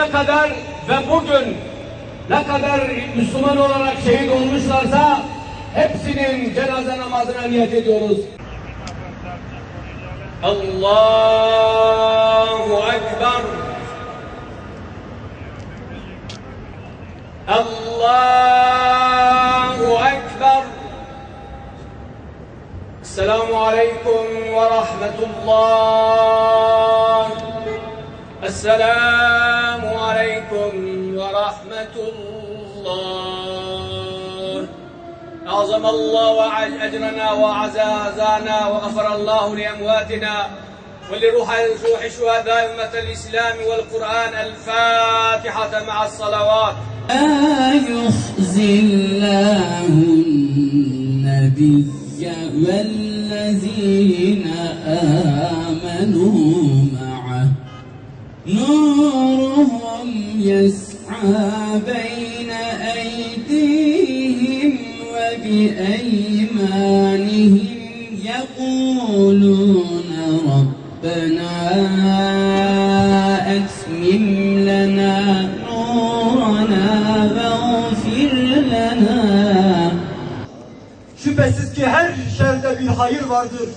düne kadar ve bugün ne kadar Müslüman olarak şehit olmuşlarsa hepsinin cenaze namazına niyet ediyoruz. Allahu Ekber. Allahu Ekber. Esselamu Aleyküm ve Rahmetullah. Esselamu Aleyküm ve Rahmetullah. أعظم الله أجرنا وعزانا وغفر الله لأمواتنا ولروح شهداء أمة الإسلام والقرآن. الفاتحة مع الصلوات. لا يخزي الله النبي والذين آمنوا معه نورهم يسعى بين أيديهم وبأيمانهم يقولون ربنا أتمم لنا نورنا واغفر لنا. Şüphesiz ki her şerde bir hayır vardır.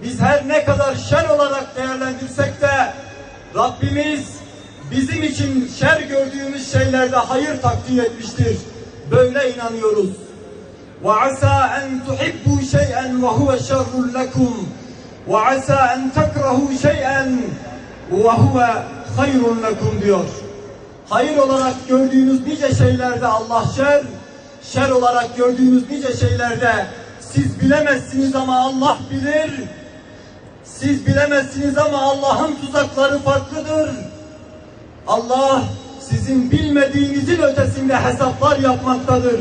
Biz her ne kadar şer olarak değerlendirsek de Rabbimiz bizim için şer gördüğümüz şeylerde hayır takdir etmiştir. Böyle inanıyoruz. وَعَسَى أَنْ تُحِبُّوا شَيْئًا وَهُوَ شَرٌّ لَكُمْ وَعَسَى أَنْ تَكْرَهُوا شَيْئًا وَهُوَ خَيْرٌ لَكُمْ diyor. Hayır olarak gördüğünüz nice şeylerde Allah şer olarak gördüğünüz nice şeylerde siz bilemezsiniz ama Allah bilir. Siz bilemezsiniz ama Allah'ın tuzakları farklıdır. Allah sizin bilmediğinizin ötesinde hesaplar yapmaktadır.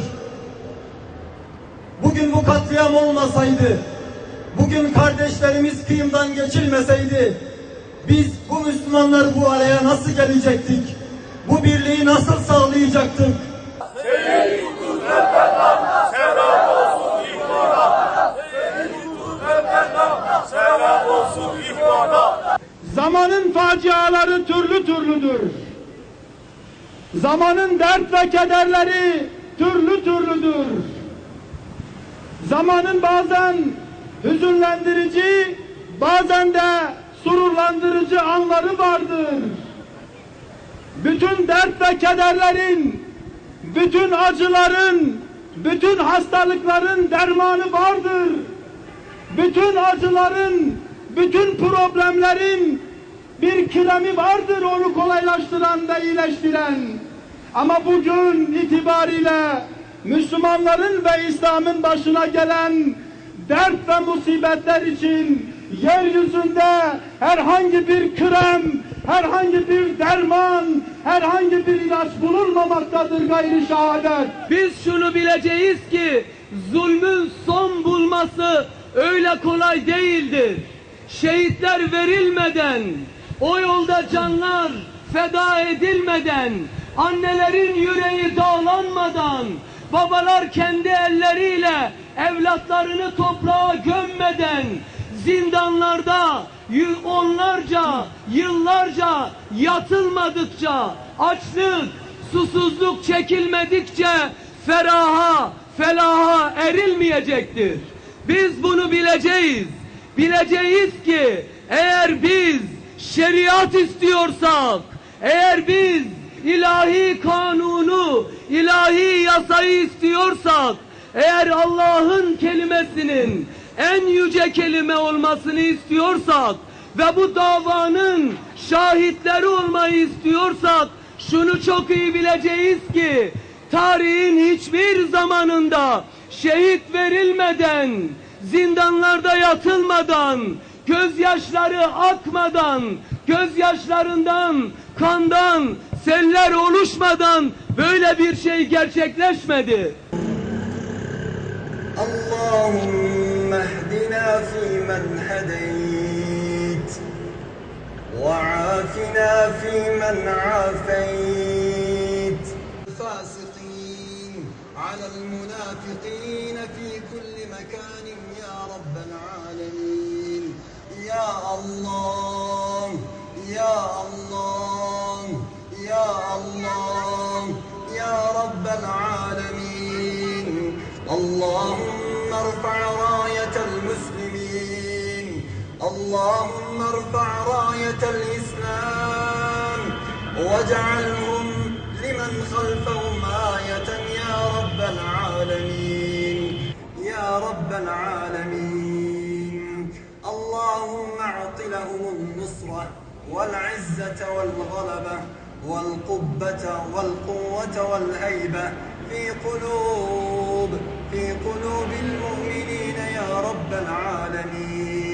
Bugün bu katliam olmasaydı, bugün kardeşlerimiz kıyımdan geçilmeseydi, biz bu Müslümanlar bu araya nasıl gelecektik? Bu birliği nasıl sağlayacaktık? Zamanın faciaları türlü türlüdür. Zamanın dert ve kederleri türlü türlüdür. Zamanın bazen hüzünlendirici, bazen de sururlandırıcı anları vardır. Bütün dert ve kederlerin, bütün acıların, bütün hastalıkların dermanı vardır. Bütün acıların, bütün problemlerin bir kiremi vardır onu kolaylaştıran ve iyileştiren. Ama bugün itibariyle Müslümanların ve İslam'ın başına gelen dert ve musibetler için yeryüzünde herhangi bir krem, herhangi bir derman, herhangi bir ilaç bulunmamaktadır gayri şehadet. Biz şunu bileceğiz ki zulmün son bulması öyle kolay değildir. Şehitler verilmeden, o yolda canlar feda edilmeden, annelerin yüreği dağlanmadan, babalar kendi elleriyle evlatlarını toprağa gömmeden, zindanlarda onlarca, yıllarca yatılmadıkça, açlık, susuzluk çekilmedikçe felaha erilmeyecektir. Biz bunu bileceğiz. Bileceğiz ki eğer biz şeriat istiyorsak, eğer biz ilahi kanunu, ilahi yasayı istiyorsak, eğer Allah'ın kelimesinin en yüce kelime olmasını istiyorsak ve bu davanın şahitleri olmayı istiyorsak, şunu çok iyi bileceğiz ki tarihin hiçbir zamanında şehit verilmeden, zindanlarda yatılmadan, gözyaşları akmadan, gözyaşlarından, kandan, seller oluşmadan böyle bir şey gerçekleşmedi. Allahümme ehdina fîmen hedeyt ve afina fîmen afeyt. Fâsikîn alel münâfikîn fî kulli mekânin ya Rabbel âlemîn. Ya Allah, Ya Allah, Ya اللهم ارفع راية الإسلام واجعلهم لمن خلفهم آية يا رب العالمين يا رب العالمين. اللهم اعط لهم النصرة والعزة والغلبة والقبة والقوة والهيبة في قلوب المؤمنين يا رب العالمين.